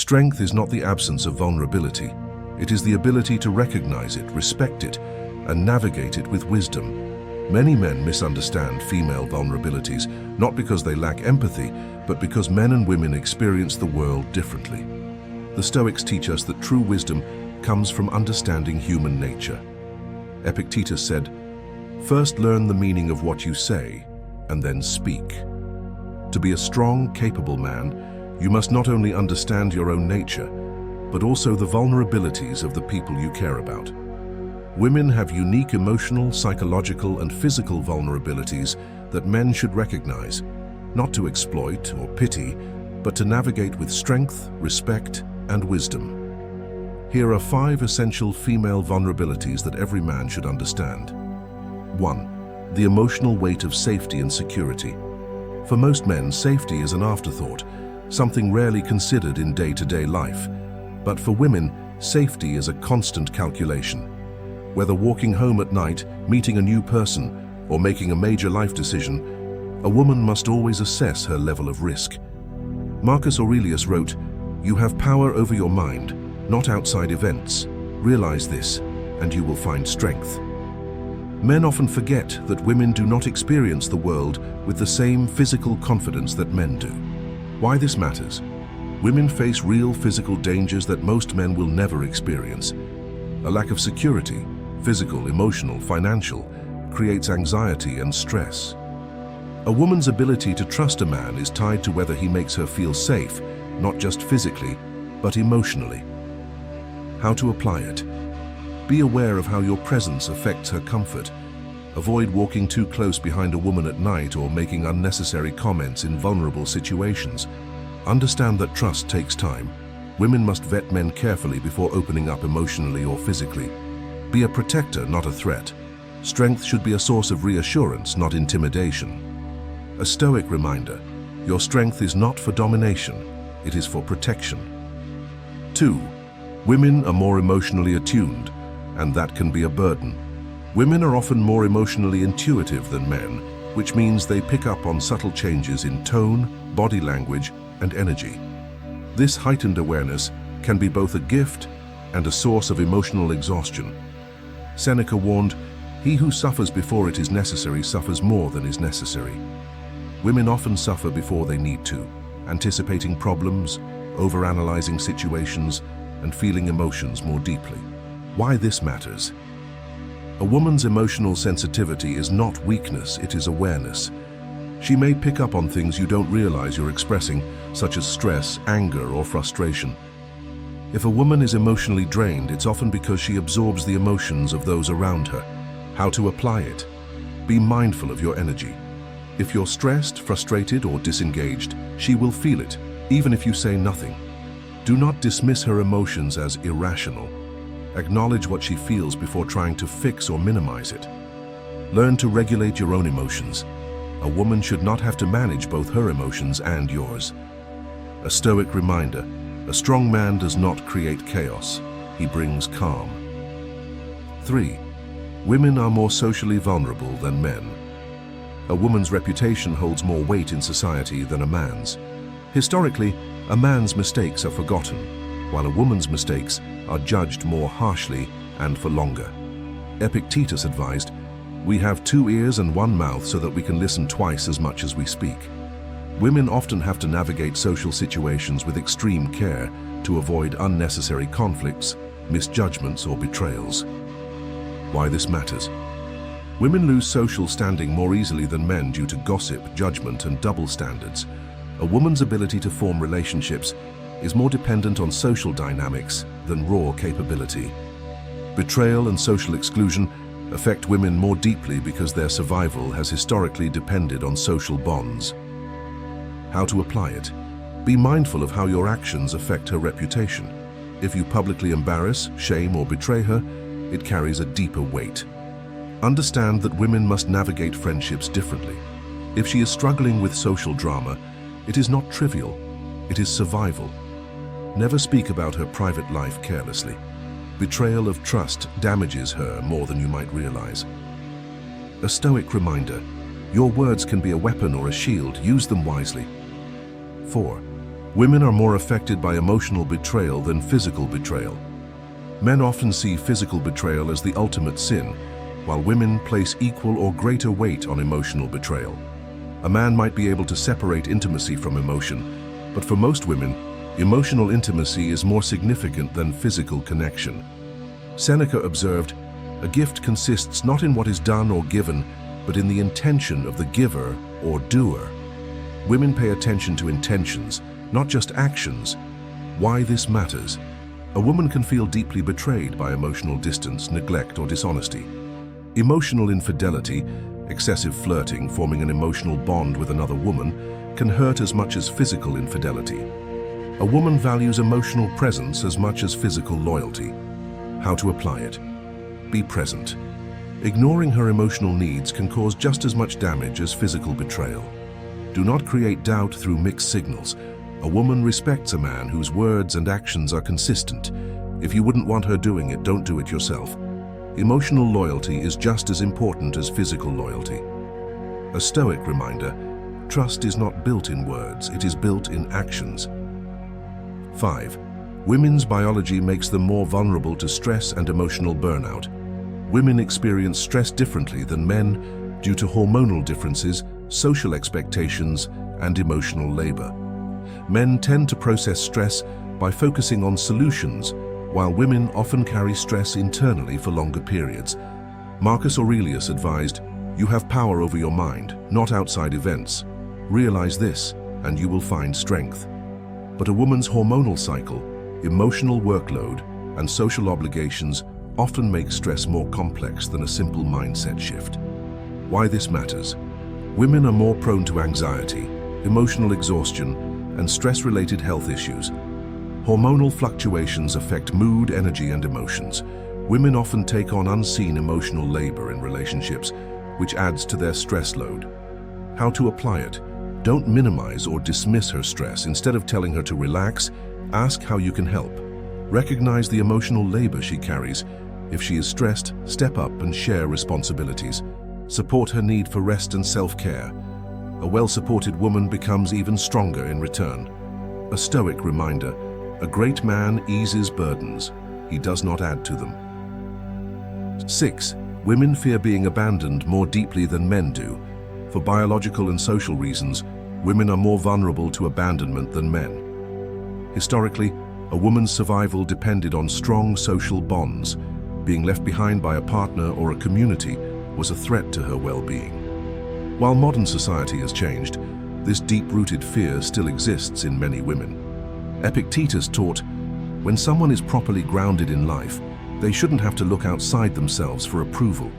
Strength is not the absence of vulnerability. It is the ability to recognize it, respect it, and navigate it with wisdom. Many men misunderstand female vulnerabilities, not because they lack empathy, but because men and women experience the world differently. The Stoics teach us that true wisdom comes from understanding human nature. Epictetus said, "First learn the meaning of what you say, and then speak." To be a strong, capable man, you must not only understand your own nature, but also the vulnerabilities of the people you care about. Women have unique emotional, psychological, and physical vulnerabilities that men should recognize, not to exploit or pity, but to navigate with strength, respect, and wisdom. Here are 5 essential female vulnerabilities that every man should understand. 1. The emotional weight of safety and security. For most men, safety is an afterthought, something rarely considered in day-to-day life. But for women, safety is a constant calculation. Whether walking home at night, meeting a new person, or making a major life decision, a woman must always assess her level of risk. Marcus Aurelius wrote, "You have power over your mind, not outside events. Realize this, and you will find strength." Men often forget that women do not experience the world with the same physical confidence that men do. Why this matters? Women face real physical dangers that most men will never experience. A lack of security, physical, emotional, financial, creates anxiety and stress. A woman's ability to trust a man is tied to whether he makes her feel safe, not just physically, but emotionally. How to apply it? Be aware of how your presence affects her comfort. Avoid walking too close behind a woman at night or making unnecessary comments in vulnerable situations. Understand that trust takes time. Women must vet men carefully before opening up emotionally or physically. Be a protector, not a threat. Strength should be a source of reassurance, not intimidation. A Stoic reminder, your strength is not for domination, it is for protection. 2. Women are more emotionally attuned, and that can be a burden. Women are often more emotionally intuitive than men, which means they pick up on subtle changes in tone, body language, and energy. This heightened awareness can be both a gift and a source of emotional exhaustion. Seneca warned, "He who suffers before it is necessary suffers more than is necessary." Women often suffer before they need to, anticipating problems, overanalyzing situations, and feeling emotions more deeply. Why this matters? A woman's emotional sensitivity is not weakness, it is awareness. She may pick up on things you don't realize you're expressing, such as stress, anger, or frustration. If a woman is emotionally drained, it's often because she absorbs the emotions of those around her. How to apply it? Be mindful of your energy. If you're stressed, frustrated, or disengaged, she will feel it, even if you say nothing. Do not dismiss her emotions as irrational. Acknowledge what she feels before trying to fix or minimize it. Learn to regulate your own emotions. A woman should not have to manage both her emotions and yours. A Stoic reminder, a strong man does not create chaos, he brings calm. 3. Women are more socially vulnerable than men. A woman's reputation holds more weight in society than a man's. Historically, a man's mistakes are forgotten, while a woman's mistakes are judged more harshly and for longer. Epictetus advised, "We have 2 ears and 1 mouth so that we can listen twice as much as we speak." Women often have to navigate social situations with extreme care to avoid unnecessary conflicts, misjudgments, or betrayals. Why this matters? Women lose social standing more easily than men due to gossip, judgment, and double standards. A woman's ability to form relationships is more dependent on social dynamics than raw capability. Betrayal and social exclusion affect women more deeply because their survival has historically depended on social bonds. How to apply it? Be mindful of how your actions affect her reputation. If you publicly embarrass, shame, or betray her, it carries a deeper weight. Understand that women must navigate friendships differently. If she is struggling with social drama, it is not trivial, it is survival. Never speak about her private life carelessly. Betrayal of trust damages her more than you might realize. A Stoic reminder, your words can be a weapon or a shield, use them wisely. 4. Women are more affected by emotional betrayal than physical betrayal. Men often see physical betrayal as the ultimate sin, while women place equal or greater weight on emotional betrayal. A man might be able to separate intimacy from emotion, but for most women, emotional intimacy is more significant than physical connection. Seneca observed, "A gift consists not in what is done or given, but in the intention of the giver or doer." Women pay attention to intentions, not just actions. Why this matters? A woman can feel deeply betrayed by emotional distance, neglect, or dishonesty. Emotional infidelity, excessive flirting, forming an emotional bond with another woman, can hurt as much as physical infidelity. A woman values emotional presence as much as physical loyalty. How to apply it? Be present. Ignoring her emotional needs can cause just as much damage as physical betrayal. Do not create doubt through mixed signals. A woman respects a man whose words and actions are consistent. If you wouldn't want her doing it, don't do it yourself. Emotional loyalty is just as important as physical loyalty. A Stoic reminder, trust is not built in words, it is built in actions. 5. Women's biology makes them more vulnerable to stress and emotional burnout. Women experience stress differently than men due to hormonal differences, social expectations, and emotional labor. Men tend to process stress by focusing on solutions, while women often carry stress internally for longer periods. Marcus Aurelius advised, "You have power over your mind, not outside events. Realize this, and you will find strength." But a woman's hormonal cycle, emotional workload, and social obligations often make stress more complex than a simple mindset shift. Why this matters? Women are more prone to anxiety, emotional exhaustion, and stress-related health issues. Hormonal fluctuations affect mood, energy, and emotions. Women often take on unseen emotional labor in relationships, which adds to their stress load. How to apply it? Don't minimize or dismiss her stress. Instead of telling her to relax, ask how you can help. Recognize the emotional labor she carries. If she is stressed, step up and share responsibilities. Support her need for rest and self-care. A well-supported woman becomes even stronger in return. A Stoic reminder, a great man eases burdens, he does not add to them. 6. Women fear being abandoned more deeply than men do. For biological and social reasons, women are more vulnerable to abandonment than men. Historically, a woman's survival depended on strong social bonds. Being left behind by a partner or a community was a threat to her well-being. While modern society has changed, this deep-rooted fear still exists in many women. Epictetus taught, when someone is properly grounded in life, they shouldn't have to look outside themselves for approval.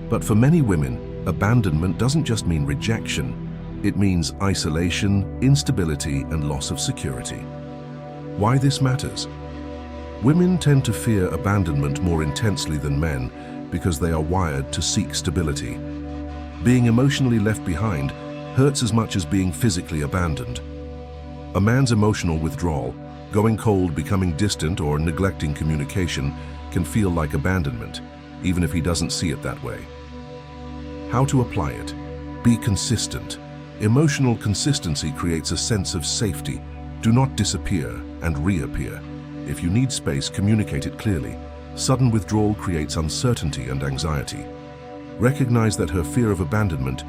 But for many women, abandonment doesn't just mean rejection, it means isolation, instability, and loss of security. Why this matters? Women tend to fear abandonment more intensely than men because they are wired to seek stability. Being emotionally left behind hurts as much as being physically abandoned. A man's emotional withdrawal, going cold, becoming distant, or neglecting communication can feel like abandonment, even if he doesn't see it that way. How to apply it? Be consistent. Emotional consistency creates a sense of safety. Do not disappear and reappear. If you need space, communicate it clearly. Sudden withdrawal creates uncertainty and anxiety. Recognize that her fear of abandonment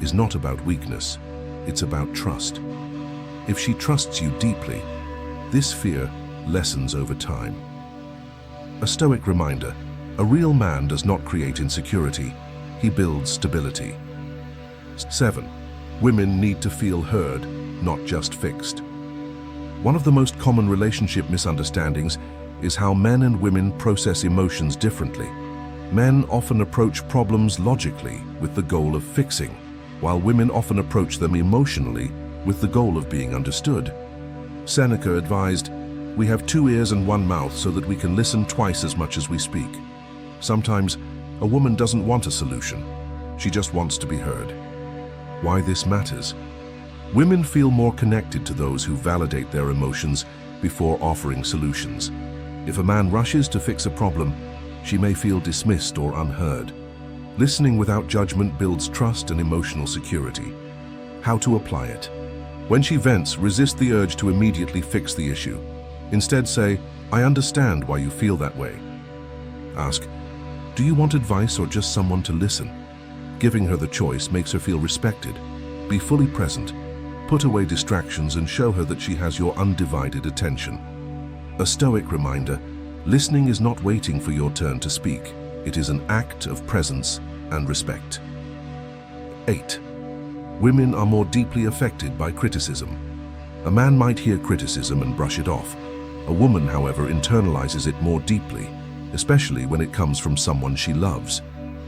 is not about weakness, it's about trust. If she trusts you deeply, this fear lessens over time. A Stoic reminder, a real man does not create insecurity, he builds stability. 7. Women need to feel heard, not just fixed. One of the most common relationship misunderstandings is how men and women process emotions differently. Men often approach problems logically with the goal of fixing, while women often approach them emotionally with the goal of being understood. Seneca advised, "We have 2 ears and 1 mouth so that we can listen twice as much as we speak." Sometimes, a woman doesn't want a solution. She just wants to be heard. Why this matters? Women feel more connected to those who validate their emotions before offering solutions. If a man rushes to fix a problem, she may feel dismissed or unheard. Listening without judgment builds trust and emotional security. How to apply it? When she vents, resist the urge to immediately fix the issue. Instead say, "I understand why you feel that way." Ask, "Do you want advice or just someone to listen?" Giving her the choice makes her feel respected. Be fully present. Put away distractions and show her that she has your undivided attention. A Stoic reminder, listening is not waiting for your turn to speak. It is an act of presence and respect. 8. Women are more deeply affected by criticism. A man might hear criticism and brush it off. A woman, however, internalizes it more deeply, especially when it comes from someone she loves.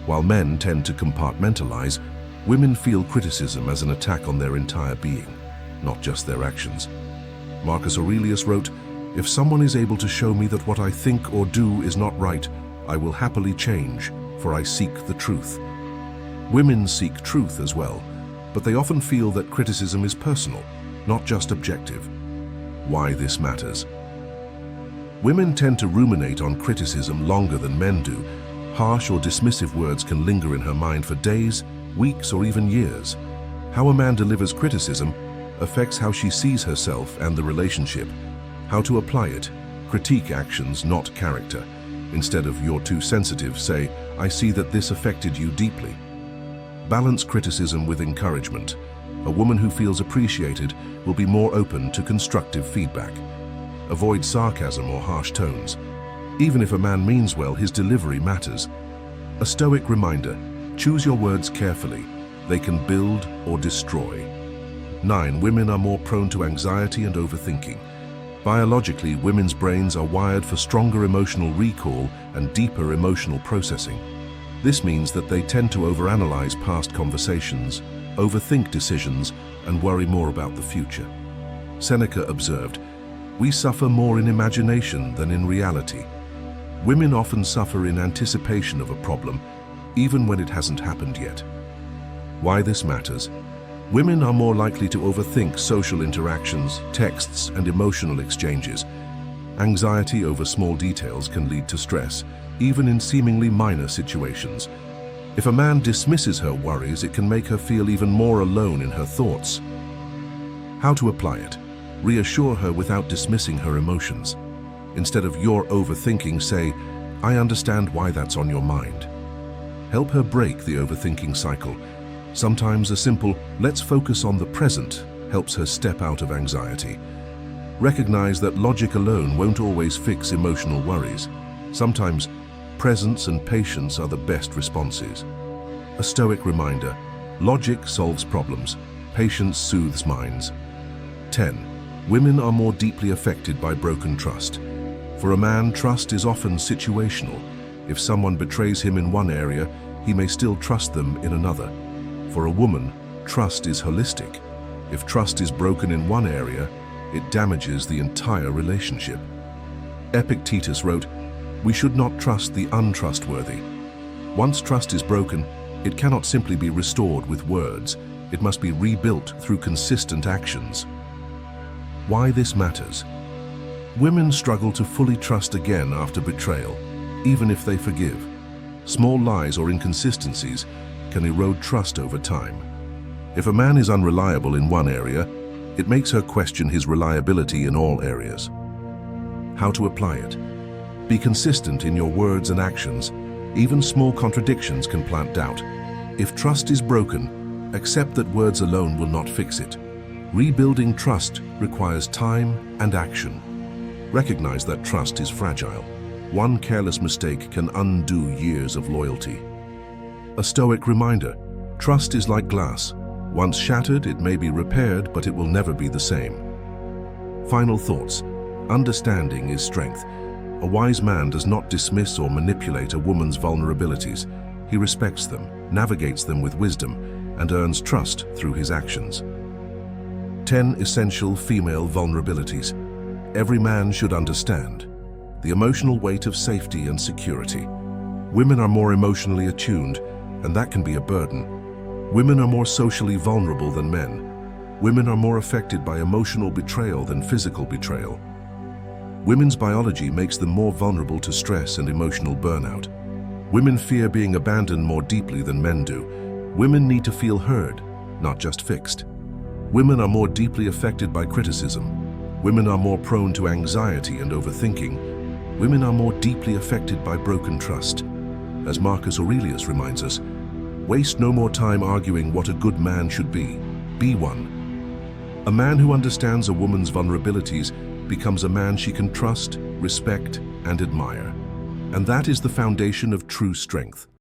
While men tend to compartmentalize, women feel criticism as an attack on their entire being, not just their actions. Marcus Aurelius wrote, "If someone is able to show me that what I think or do is not right, I will happily change, for I seek the truth." Women seek truth as well, but they often feel that criticism is personal, not just objective. Why this matters? Women tend to ruminate on criticism longer than men do. Harsh or dismissive words can linger in her mind for days, weeks, or even years. How a man delivers criticism affects how she sees herself and the relationship. How to apply it: critique actions, not character. Instead of "you're too sensitive," say, "I see that this affected you deeply." Balance criticism with encouragement. A woman who feels appreciated will be more open to constructive feedback. Avoid sarcasm or harsh tones. Even if a man means well, his delivery matters. A Stoic reminder, choose your words carefully. They can build or destroy. 9. Women are more prone to anxiety and overthinking. Biologically, women's brains are wired for stronger emotional recall and deeper emotional processing. This means that they tend to overanalyze past conversations, overthink decisions, and worry more about the future. Seneca observed, "We suffer more in imagination than in reality." Women often suffer in anticipation of a problem, even when it hasn't happened yet. Why this matters? Women are more likely to overthink social interactions, texts, and emotional exchanges. Anxiety over small details can lead to stress, even in seemingly minor situations. If a man dismisses her worries, it can make her feel even more alone in her thoughts. How to apply it? Reassure her without dismissing her emotions. Instead of "you're overthinking," say, "I understand why that's on your mind." Help her break the overthinking cycle. Sometimes a simple "let's focus on the present" helps her step out of anxiety. Recognize that logic alone won't always fix emotional worries. Sometimes presence and patience are the best responses. A Stoic reminder, logic solves problems, patience soothes minds. 10. Women are more deeply affected by broken trust. For a man, trust is often situational. If someone betrays him in one area, he may still trust them in another. For a woman, trust is holistic. If trust is broken in one area, it damages the entire relationship. Epictetus wrote, "We should not trust the untrustworthy." Once trust is broken, it cannot simply be restored with words. It must be rebuilt through consistent actions. Why this matters? Women struggle to fully trust again after betrayal, even if they forgive. Small lies or inconsistencies can erode trust over time. If a man is unreliable in one area, it makes her question his reliability in all areas. How to apply it? Be consistent in your words and actions. Even small contradictions can plant doubt. If trust is broken, accept that words alone will not fix it. Rebuilding trust requires time and action. Recognize that trust is fragile. One careless mistake can undo years of loyalty. A Stoic reminder, trust is like glass. Once shattered, it may be repaired, but it will never be the same. Final thoughts. Understanding is strength. A wise man does not dismiss or manipulate a woman's vulnerabilities. He respects them, navigates them with wisdom, and earns trust through his actions. 10 essential female vulnerabilities. Every man should understand. The emotional weight of safety and security. Women are more emotionally attuned, and that can be a burden. Women are more socially vulnerable than men. Women are more affected by emotional betrayal than physical betrayal. Women's biology makes them more vulnerable to stress and emotional burnout. Women fear being abandoned more deeply than men do. Women need to feel heard, not just fixed. Women are more deeply affected by criticism. Women are more prone to anxiety and overthinking. Women are more deeply affected by broken trust. As Marcus Aurelius reminds us, waste no more time arguing what a good man should be. Be one. A man who understands a woman's vulnerabilities becomes a man she can trust, respect, and admire. And that is the foundation of true strength.